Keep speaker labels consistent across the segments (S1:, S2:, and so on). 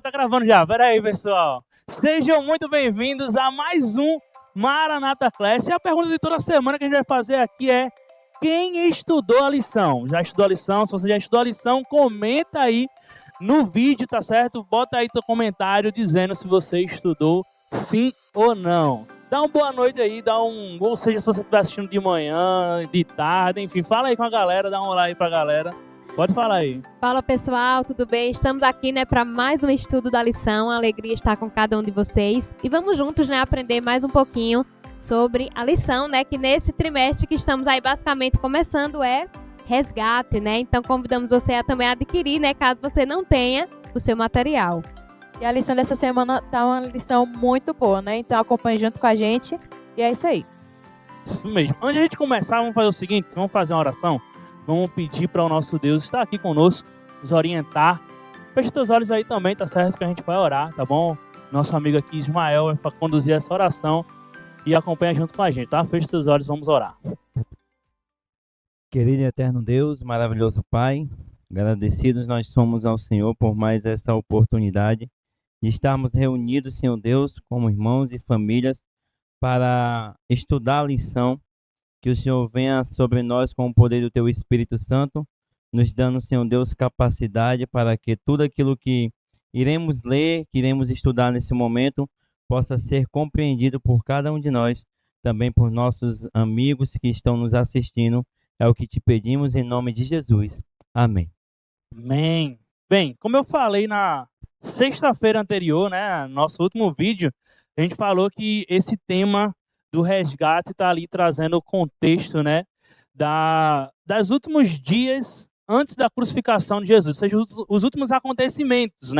S1: Tá gravando já. Pera aí, pessoal. Sejam muito bem-vindos a mais um Maranata Class. E a pergunta de toda semana que a gente vai fazer aqui é: quem estudou a lição? Já estudou a lição? Se você já estudou a lição, comenta aí no vídeo, tá certo? Bota aí teu comentário dizendo se você estudou sim ou não. Dá uma boa noite aí, ou seja, se você estiver assistindo de manhã, de tarde, enfim, fala aí com a galera, dá um olá aí pra galera. Pode falar aí.
S2: Fala pessoal, tudo bem? Estamos aqui, para mais um estudo da lição. A alegria estar com cada um de vocês. E vamos juntos, aprender mais um pouquinho sobre a lição, que nesse trimestre que estamos aí basicamente começando é resgate, Então convidamos você a também adquirir, caso você não tenha o seu material.
S3: E a lição dessa semana tá uma lição muito boa, Então acompanhe junto com a gente. E é isso aí.
S1: Isso mesmo. Antes de a gente começar, vamos fazer o seguinte, vamos fazer uma oração. Vamos pedir para o nosso Deus estar aqui conosco, nos orientar. Feche teus olhos aí também, tá certo? Que a gente vai orar, tá bom? Nosso amigo aqui, Ismael, vai para conduzir essa oração e acompanha junto com a gente, tá? Feche teus olhos, vamos orar.
S4: Querido e eterno Deus, maravilhoso Pai, agradecidos nós somos ao Senhor por mais essa oportunidade de estarmos reunidos, Senhor Deus, como irmãos e famílias, para estudar a lição. Que o Senhor venha sobre nós com o poder do Teu Espírito Santo, nos dando, Senhor Deus, capacidade para que tudo aquilo que iremos ler, que iremos estudar nesse momento, possa ser compreendido por cada um de nós, também por nossos amigos que estão nos assistindo. É o que te pedimos em nome de Jesus. Amém.
S1: Amém. Bem, como eu falei na sexta-feira anterior, nosso último vídeo, a gente falou que esse tema do resgate está ali trazendo o contexto, das últimos dias antes da crucificação de Jesus, ou seja, os últimos acontecimentos,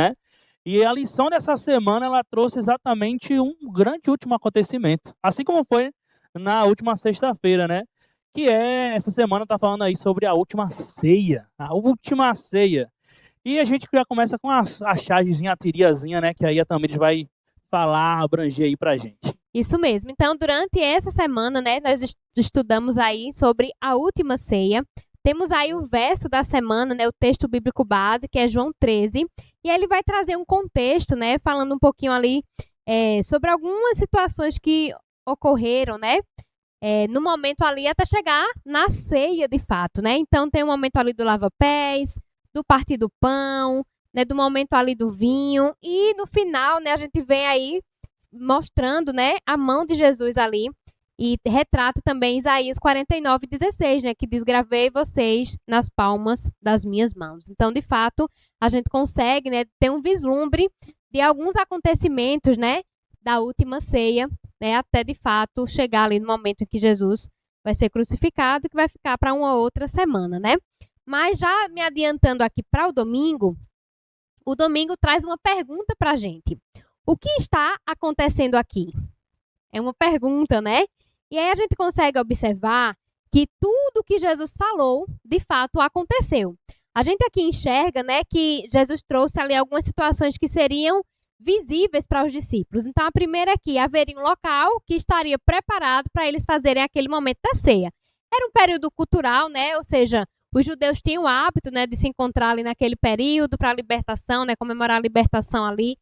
S1: E a lição dessa semana, ela trouxe exatamente um grande último acontecimento, assim como foi na última sexta-feira, Que essa semana tá falando aí sobre a última ceia, E a gente já começa com a chargezinha, a tiriazinha, que aí a Tamires vai falar, abranger aí pra gente.
S2: Isso mesmo. Então, durante essa semana, nós estudamos aí sobre a última ceia. Temos aí o verso da semana, o texto bíblico base, que é João 13. E aí ele vai trazer um contexto, falando um pouquinho ali sobre algumas situações que ocorreram, no momento ali até chegar na ceia de fato, Então, tem o momento ali do lava-pés, do partir do pão, do momento ali do vinho. E no final, a gente vem aí mostrando, a mão de Jesus ali, e retrata também Isaías 49:16, que diz: gravei vocês nas palmas das minhas mãos. Então, de fato, a gente consegue, ter um vislumbre de alguns acontecimentos, da última ceia, até de fato chegar ali no momento em que Jesus vai ser crucificado, que vai ficar para uma outra semana, Mas já me adiantando aqui para o domingo traz uma pergunta para a gente. O que está acontecendo aqui? É uma pergunta, E aí a gente consegue observar que tudo que Jesus falou, de fato, aconteceu. A gente aqui enxerga, que Jesus trouxe ali algumas situações que seriam visíveis para os discípulos. Então, a primeira é que haveria um local que estaria preparado para eles fazerem aquele momento da ceia. Era um período cultural, Ou seja, os judeus tinham o hábito, de se encontrar ali naquele período para a libertação, comemorar a libertação ali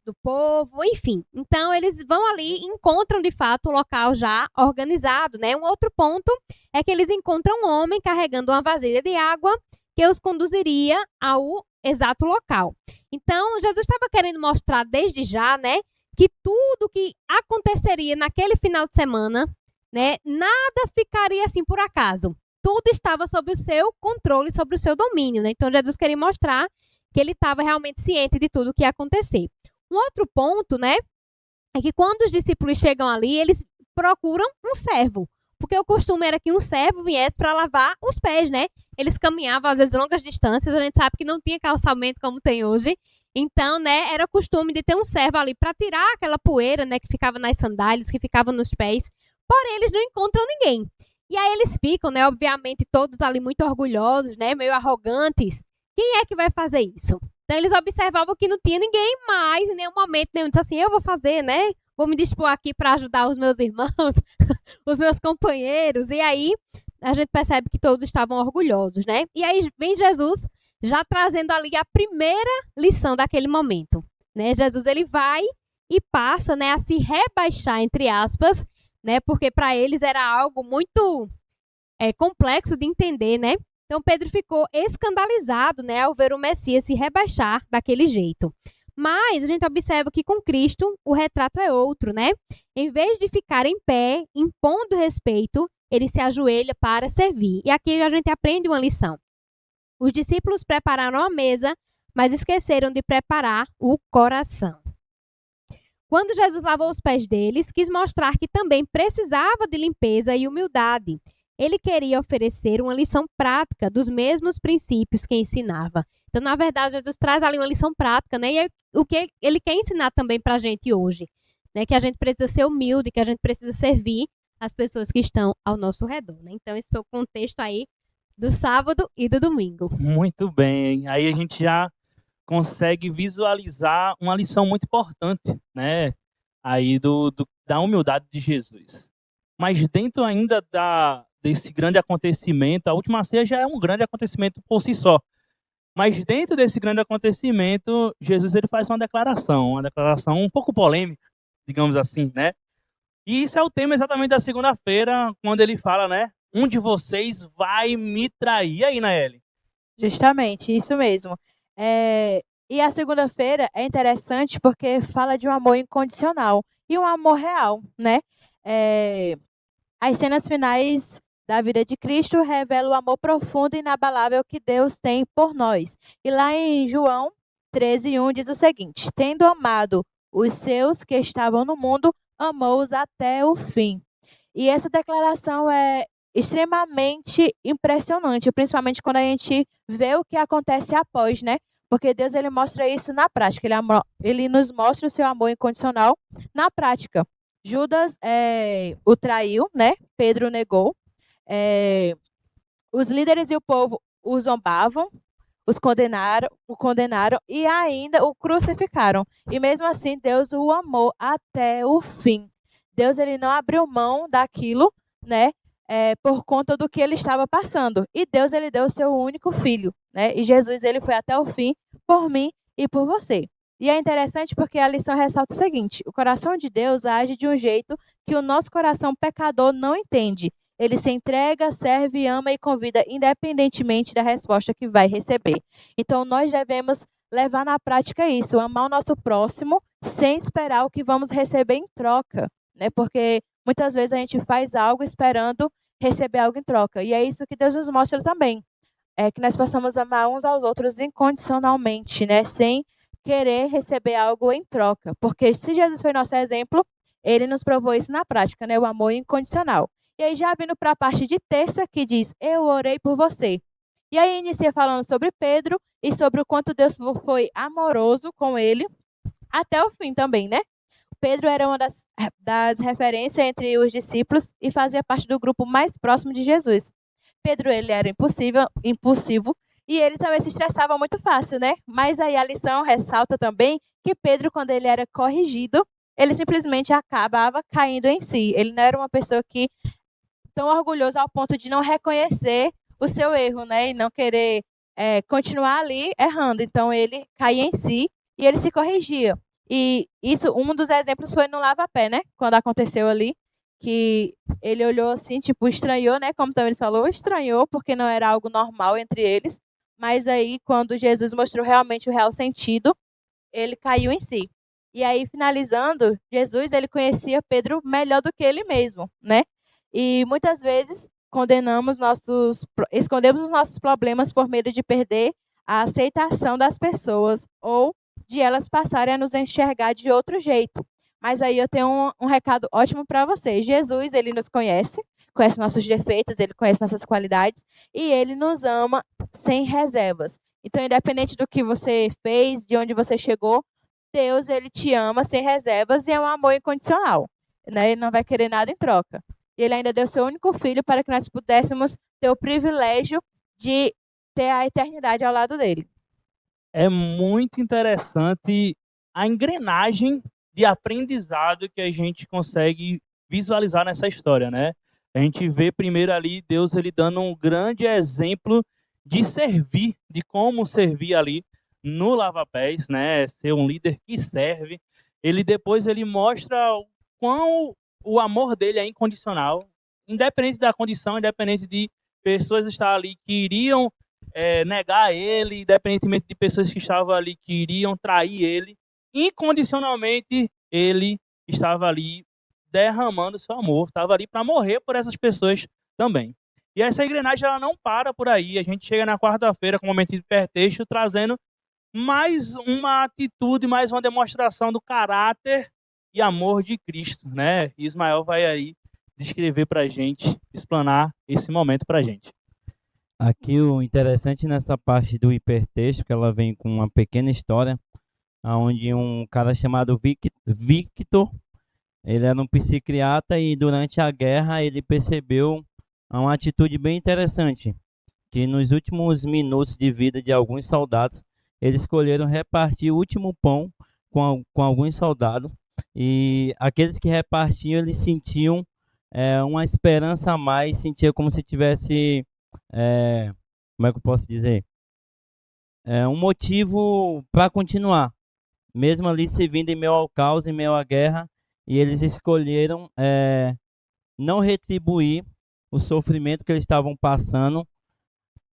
S2: do povo, enfim. Então, eles vão ali e encontram, de fato, o local já organizado, Um outro ponto é que eles encontram um homem carregando uma vasilha de água que os conduziria ao exato local. Então, Jesus estava querendo mostrar desde já, que tudo que aconteceria naquele final de semana, nada ficaria assim por acaso. Tudo estava sob o seu controle, sob o seu domínio, Então, Jesus queria mostrar que ele estava realmente ciente de tudo o que ia acontecer. Um outro ponto, é que quando os discípulos chegam ali, eles procuram um servo, porque o costume era que um servo viesse para lavar os pés, Eles caminhavam, às vezes, longas distâncias, a gente sabe que não tinha calçamento como tem hoje, então, era costume de ter um servo ali para tirar aquela poeira, que ficava nas sandálias, que ficava nos pés, porém, eles não encontram ninguém. E aí eles ficam, obviamente, todos ali muito orgulhosos, meio arrogantes. Quem é que vai fazer isso? Então, eles observavam que não tinha ninguém mais, em nenhum momento, nenhum disse assim: eu vou fazer, Vou me dispor aqui para ajudar os meus irmãos, os meus companheiros. E aí, a gente percebe que todos estavam orgulhosos, E aí, vem Jesus já trazendo ali a primeira lição daquele momento, né? Jesus ele vai e passa, né, a se rebaixar, entre aspas, né? Porque para eles era algo muito complexo de entender, né? Então Pedro ficou escandalizado, né, ao ver o Messias se rebaixar daquele jeito. Mas a gente observa que com Cristo o retrato é outro, né? Em vez de ficar em pé, impondo respeito, ele se ajoelha para servir. E aqui a gente aprende uma lição. Os discípulos prepararam a mesa, mas esqueceram de preparar o coração. Quando Jesus lavou os pés deles, quis mostrar que também precisava de limpeza e humildade. Ele queria oferecer uma lição prática dos mesmos princípios que ensinava. Então, na verdade, Jesus traz ali uma lição prática, né? E é o que ele quer ensinar também para a gente hoje, né? Que a gente precisa ser humilde, que a gente precisa servir as pessoas que estão ao nosso redor, né? Então, esse foi o contexto aí do sábado e do domingo.
S1: Muito bem. Aí a gente já consegue visualizar uma lição muito importante, né? Aí da humildade de Jesus. Mas dentro ainda desse grande acontecimento, a última ceia já é um grande acontecimento por si só. Mas dentro desse grande acontecimento, Jesus ele faz uma declaração um pouco polêmica, digamos assim, né? E isso é o tema exatamente da segunda-feira, quando ele fala, né? Um de vocês vai me trair. E aí, Naeli?
S3: Justamente, isso mesmo. E a segunda-feira é interessante porque fala de um amor incondicional e um amor real, né? As cenas finais da vida de Cristo revelam o amor profundo e inabalável que Deus tem por nós. E lá em João 13:1 diz o seguinte: tendo amado os seus que estavam no mundo, amou-os até o fim. E essa declaração é extremamente impressionante, principalmente quando a gente vê o que acontece após, né? Porque Deus ele mostra isso na prática, ele nos mostra o seu amor incondicional na prática. Judas o traiu, né? Pedro negou. Os líderes e o povo o zombavam, o condenaram e ainda o crucificaram. E mesmo assim, Deus o amou até o fim. Deus ele não abriu mão daquilo, né? Por conta do que ele estava passando. E Deus ele deu o seu único filho, né? E Jesus ele foi até o fim por mim e por você. E é interessante porque a lição ressalta o seguinte: o coração de Deus age de um jeito que o nosso coração pecador não entende. Ele se entrega, serve, ama e convida, independentemente da resposta que vai receber. Então, nós devemos levar na prática isso, amar o nosso próximo, sem esperar o que vamos receber em troca, né? Porque muitas vezes a gente faz algo esperando receber algo em troca. E é isso que Deus nos mostra também. É que nós possamos amar uns aos outros incondicionalmente, né? Sem querer receber algo em troca. Porque se Jesus foi nosso exemplo, ele nos provou isso na prática, né? O amor incondicional. E aí já vindo para a parte de terça, que diz, eu orei por você. E aí inicia falando sobre Pedro e sobre o quanto Deus foi amoroso com ele até o fim também, né? Pedro era uma das referências entre os discípulos e fazia parte do grupo mais próximo de Jesus. Pedro, ele era impulsivo e ele também se estressava muito fácil, né? Mas aí a lição ressalta também que Pedro, quando ele era corrigido, ele simplesmente acabava caindo em si. Ele não era uma pessoa que tão orgulhoso ao ponto de não reconhecer o seu erro, né? E não querer continuar ali errando. Então ele caía em si e ele se corrigia. E isso, um dos exemplos foi no lava-pé, né? Quando aconteceu ali, que ele olhou assim, tipo, estranhou, né? Como também ele falou, estranhou, porque não era algo normal entre eles. Mas aí, quando Jesus mostrou realmente o real sentido, ele caiu em si. E aí, finalizando, Jesus, ele conhecia Pedro melhor do que ele mesmo, né? E muitas vezes escondemos os nossos problemas por medo de perder a aceitação das pessoas ou de elas passarem a nos enxergar de outro jeito. Mas aí eu tenho um recado ótimo para você. Jesus, ele nos conhece nossos defeitos, ele conhece nossas qualidades e ele nos ama sem reservas. Então, independente do que você fez, de onde você chegou, Deus, ele te ama sem reservas e é um amor incondicional, né? Ele não vai querer nada em troca. E ele ainda deu seu único filho para que nós pudéssemos ter o privilégio de ter a eternidade ao lado dele.
S1: É muito interessante a engrenagem de aprendizado que a gente consegue visualizar nessa história, né? A gente vê primeiro ali Deus ele dando um grande exemplo de servir, de como servir ali no lava-pés, né? Ser um líder que serve. Ele mostra o quão o amor dele é incondicional, independente da condição, independente de pessoas estar ali que iriam negar ele, independentemente de pessoas que estavam ali que iriam trair ele, incondicionalmente ele estava ali derramando seu amor, estava ali para morrer por essas pessoas também. E essa engrenagem ela não para por aí. A gente chega na quarta-feira com o momento de hipertexto trazendo mais uma atitude, mais uma demonstração do caráter e amor de Cristo, né? E Ismael vai aí descrever para a gente, explanar esse momento para a gente.
S4: Aqui o interessante nessa parte do hipertexto, que ela vem com uma pequena história, onde um cara chamado Victor, ele era um psiquiatra e durante a guerra ele percebeu uma atitude bem interessante, que nos últimos minutos de vida de alguns soldados, eles escolheram repartir o último pão com alguns soldados, e aqueles que repartiam, eles sentiam uma esperança a mais, sentia como se tivesse, como é que eu posso dizer? Um motivo para continuar, mesmo ali servindo em meio ao caos, em meio à guerra, e eles escolheram não retribuir o sofrimento que eles estavam passando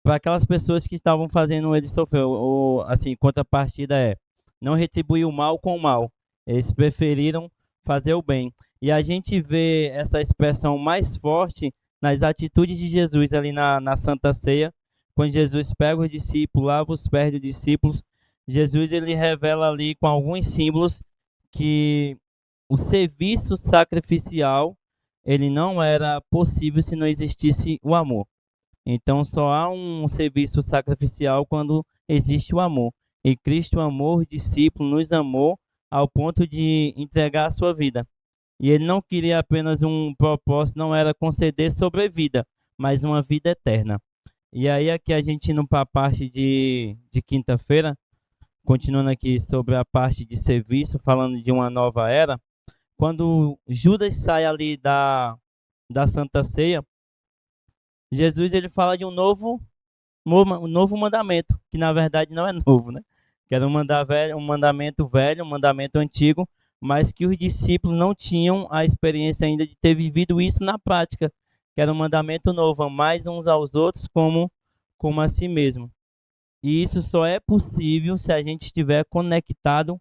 S4: para aquelas pessoas que estavam fazendo eles sofrer. Ou, assim, contrapartida não retribuir o mal com o mal. Eles preferiram fazer o bem. E a gente vê essa expressão mais forte nas atitudes de Jesus ali na Santa Ceia, quando Jesus pega os discípulos, lava os pés dos discípulos. Jesus ele revela ali com alguns símbolos que o serviço sacrificial ele não era possível se não existisse o amor. Então só há um serviço sacrificial quando existe o amor. E Cristo amou os discípulos, nos amou ao ponto de entregar a sua vida. E ele não queria apenas um propósito, não era conceder sobrevida, mas uma vida eterna. E aí aqui a gente indo para a parte de quinta-feira, continuando aqui sobre a parte de serviço, falando de uma nova era, quando Judas sai ali da Santa Ceia, Jesus ele fala de um novo mandamento, que na verdade não é novo, né? Que era um mandamento velho, um mandamento antigo, mas que os discípulos não tinham a experiência ainda de ter vivido isso na prática, que era um mandamento novo, amar uns aos outros como a si mesmo. E isso só é possível se a gente estiver conectado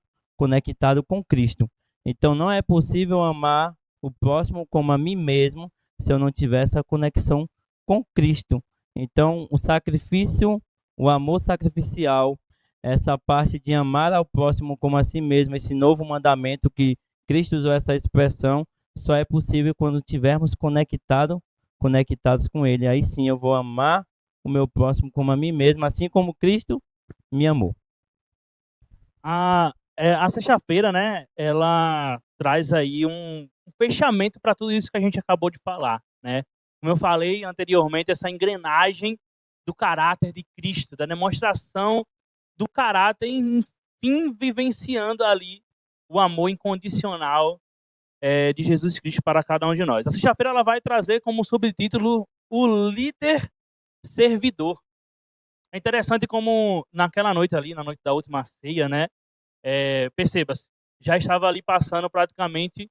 S4: com Cristo. Então não é possível amar o próximo como a mim mesmo se eu não tiver essa conexão com Cristo. Então o sacrifício, o amor sacrificial, essa parte de amar ao próximo como a si mesmo, esse novo mandamento que Cristo usou essa expressão, só é possível quando estivermos conectados com Ele. Aí sim eu vou amar o meu próximo como a mim mesmo, assim como Cristo me amou.
S1: A sexta-feira, né, ela traz aí um fechamento para tudo isso que a gente acabou de falar, né? Como eu falei anteriormente, essa engrenagem do caráter de Cristo, da demonstração do caráter, enfim, vivenciando ali o amor incondicional de Jesus Cristo para cada um de nós. A sexta-feira ela vai trazer como subtítulo o líder servidor. É interessante como naquela noite ali, na noite da última ceia, né? Perceba-se, já estava ali passando praticamente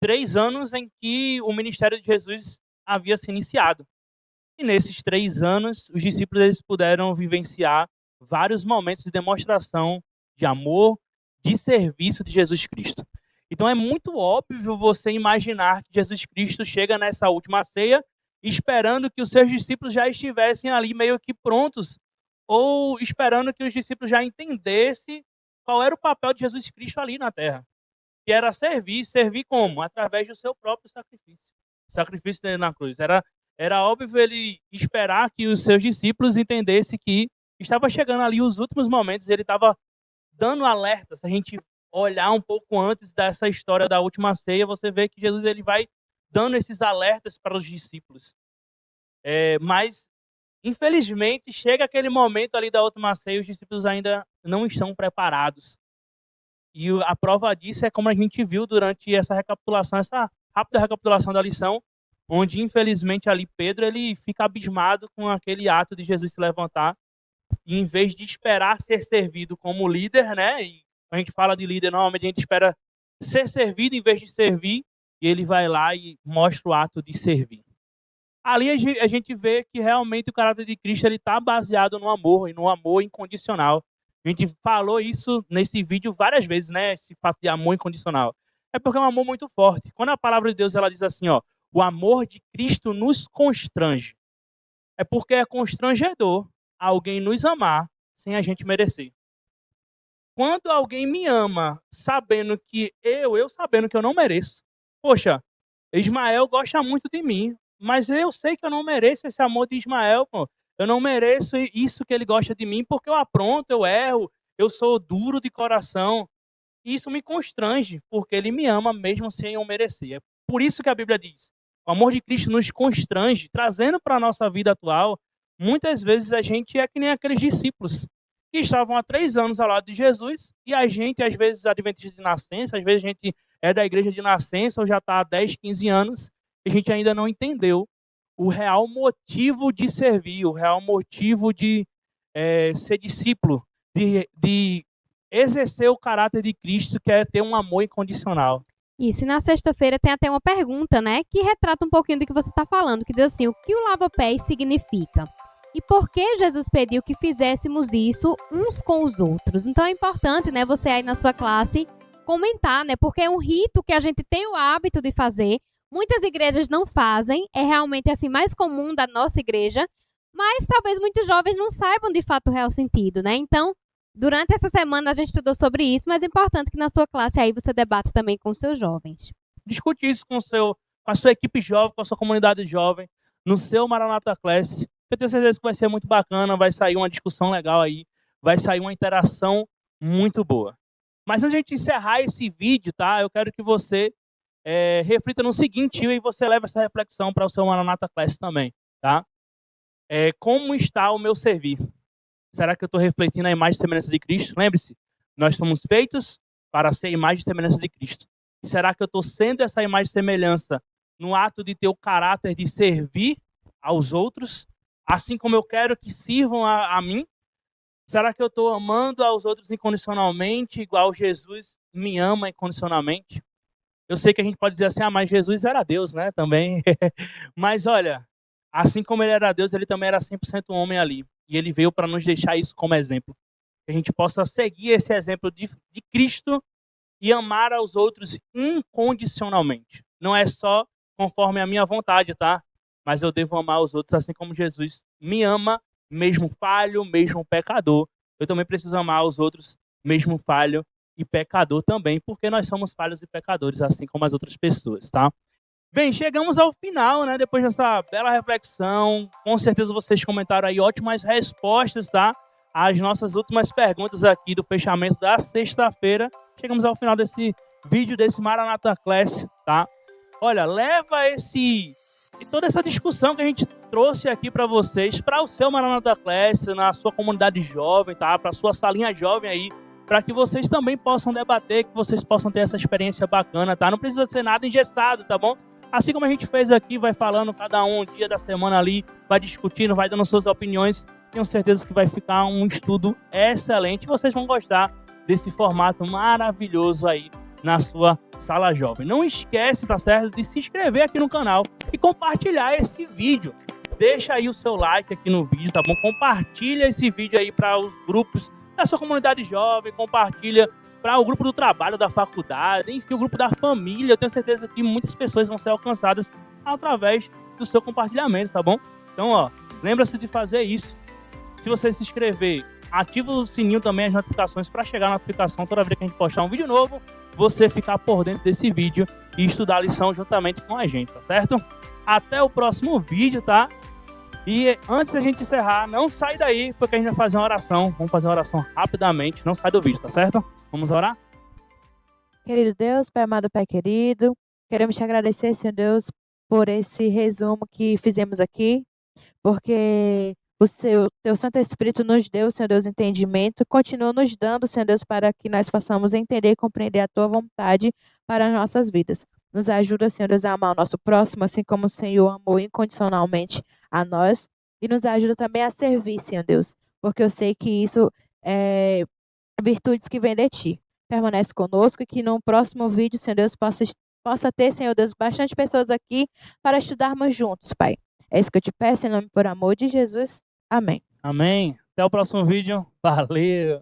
S1: 3 anos em que o ministério de Jesus havia se iniciado. E nesses 3 anos, os discípulos eles puderam vivenciar vários momentos de demonstração de amor, de serviço de Jesus Cristo. Então é muito óbvio você imaginar que Jesus Cristo chega nessa última ceia esperando que os seus discípulos já estivessem ali meio que prontos, ou esperando que os discípulos já entendessem qual era o papel de Jesus Cristo ali na terra. Que era servir. Servir como? Através do seu próprio sacrifício. O sacrifício dele na cruz. Era óbvio ele esperar que os seus discípulos entendessem que estava chegando ali os últimos momentos. Ele estava dando alerta. Se a gente olhar um pouco antes dessa história da última ceia, você vê que Jesus ele vai dando esses alertas para os discípulos. Mas, infelizmente, chega aquele momento ali da última ceia e os discípulos ainda não estão preparados. E a prova disso é como a gente viu durante essa recapitulação, essa rápida recapitulação da lição, onde infelizmente ali Pedro ele fica abismado com aquele ato de Jesus se levantar e em vez de esperar ser servido como líder, né? E a gente fala de líder, normalmente a gente espera ser servido em vez de servir, e ele vai lá e mostra o ato de servir. Ali a gente vê que realmente o caráter de Cristo ele está baseado no amor, e no amor incondicional. A gente falou isso nesse vídeo várias vezes, né? Esse fato de amor incondicional. É porque é um amor muito forte. Quando a palavra de Deus ela diz assim, ó, o amor de Cristo nos constrange. É porque é constrangedor alguém nos amar sem a gente merecer. Quando alguém me ama sabendo que eu sabendo que eu não mereço. Poxa, Ismael gosta muito de mim, mas eu sei que eu não mereço esse amor de Ismael, pô. Eu não mereço isso que ele gosta de mim porque eu apronto, eu erro, eu sou duro de coração. E isso me constrange, porque ele me ama mesmo sem eu merecer. É por isso que a Bíblia diz, o amor de Cristo nos constrange, trazendo para a nossa vida atual, muitas vezes a gente é que nem aqueles discípulos que estavam há 3 anos ao lado de Jesus, e a gente, às vezes, adventista de nascença, às vezes a gente é da igreja de nascença, ou já está há 10, 15 anos, e a gente ainda não entendeu o real motivo de servir, o real motivo de ser discípulo, de exercer o caráter de Cristo, que é ter um amor incondicional.
S2: Isso, e na sexta-feira tem até uma pergunta, né, que retrata um pouquinho do que você está falando, que diz assim, o que o lava-pés significa? E por que Jesus pediu que fizéssemos isso uns com os outros? Então é importante, né, você aí na sua classe comentar, né, porque é um rito que a gente tem o hábito de fazer, muitas igrejas não fazem, é realmente assim mais comum da nossa igreja, mas talvez muitos jovens não saibam de fato o real sentido, né? Então, durante essa semana a gente estudou sobre isso, mas é importante que na sua classe aí você debata também com os seus jovens.
S1: Discute isso com a sua equipe jovem, com a sua comunidade jovem, no seu Maranata Class. Eu tenho certeza que vai ser muito bacana, vai sair uma discussão legal aí, vai sair uma interação muito boa. Mas antes de a gente encerrar esse vídeo, tá? Eu quero que você reflita no seguinte e você leve essa reflexão para o seu Maranata Class também, tá? Como está o meu servir? Será que eu estou refletindo a imagem e semelhança de Cristo? Lembre-se, nós somos feitos para ser imagem e semelhança de Cristo. E será que eu estou sendo essa imagem e semelhança no ato de ter o caráter de servir aos outros, assim como eu quero que sirvam a mim? Será que eu estou amando aos outros incondicionalmente, igual Jesus me ama incondicionalmente? Eu sei que a gente pode dizer assim, mas Jesus era Deus, né, também. Mas olha, assim como ele era Deus, ele também era 100% homem ali. E ele veio para nos deixar isso como exemplo. Que a gente possa seguir esse exemplo de Cristo e amar aos outros incondicionalmente. Não é só conforme a minha vontade, tá? Mas eu devo amar os outros assim como Jesus me ama, mesmo falho, mesmo pecador. Eu também preciso amar os outros, mesmo falho e pecador também, porque nós somos falhos e pecadores, assim como as outras pessoas, tá? Bem, chegamos ao final, né? Depois dessa bela reflexão, com certeza vocês comentaram aí ótimas respostas, tá? As nossas últimas perguntas aqui do fechamento da sexta-feira. Chegamos ao final desse vídeo, desse Maranata Class, tá? Olha, leva e toda essa discussão que a gente trouxe aqui para vocês, para o seu Maranata Class, na sua comunidade jovem, tá? Para a sua salinha jovem aí, para que vocês também possam debater, que vocês possam ter essa experiência bacana, tá? Não precisa ser nada engessado, tá bom? Assim como a gente fez aqui, vai falando cada um dia da semana ali, vai discutindo, vai dando suas opiniões. Tenho certeza que vai ficar um estudo excelente. Vocês vão gostar desse formato maravilhoso aí na sua sala jovem. Não esquece, tá certo, de se inscrever aqui no canal e compartilhar esse vídeo. Deixa aí o seu like aqui no vídeo, tá bom? Compartilha esse vídeo aí para os grupos da sua comunidade jovem, compartilha para o grupo do trabalho, da faculdade, enfim, o grupo da família. Eu tenho certeza que muitas pessoas vão ser alcançadas através do seu compartilhamento, tá bom? Então, ó, lembra-se de fazer isso. Se você se inscrever, ativa o sininho também, as notificações, para chegar a notificação toda vez que a gente postar um vídeo novo, você ficar por dentro desse vídeo e estudar a lição juntamente com a gente, tá certo? Até o próximo vídeo, tá? E antes da gente encerrar, não sai daí, porque a gente vai fazer uma oração. Vamos fazer uma oração rapidamente, não sai do vídeo, tá certo? Vamos orar?
S3: Querido Deus, Pai amado, Pai querido, queremos te agradecer, Senhor Deus, por esse resumo que fizemos aqui, porque o Teu Santo Espírito nos deu, Senhor Deus, entendimento, continua nos dando, Senhor Deus, para que nós possamos entender e compreender a Tua vontade para as nossas vidas. Nos ajuda, Senhor Deus, a amar o nosso próximo, assim como o Senhor amou incondicionalmente a nós. E nos ajuda também a servir, Senhor Deus, porque eu sei que isso é virtudes que vêm de Ti. Permanece conosco e que no próximo vídeo, Senhor Deus, possa ter, Senhor Deus, bastante pessoas aqui para estudarmos juntos, Pai. É isso que eu te peço, em nome e por amor de Jesus. Amém.
S1: Amém. Até o próximo vídeo. Valeu.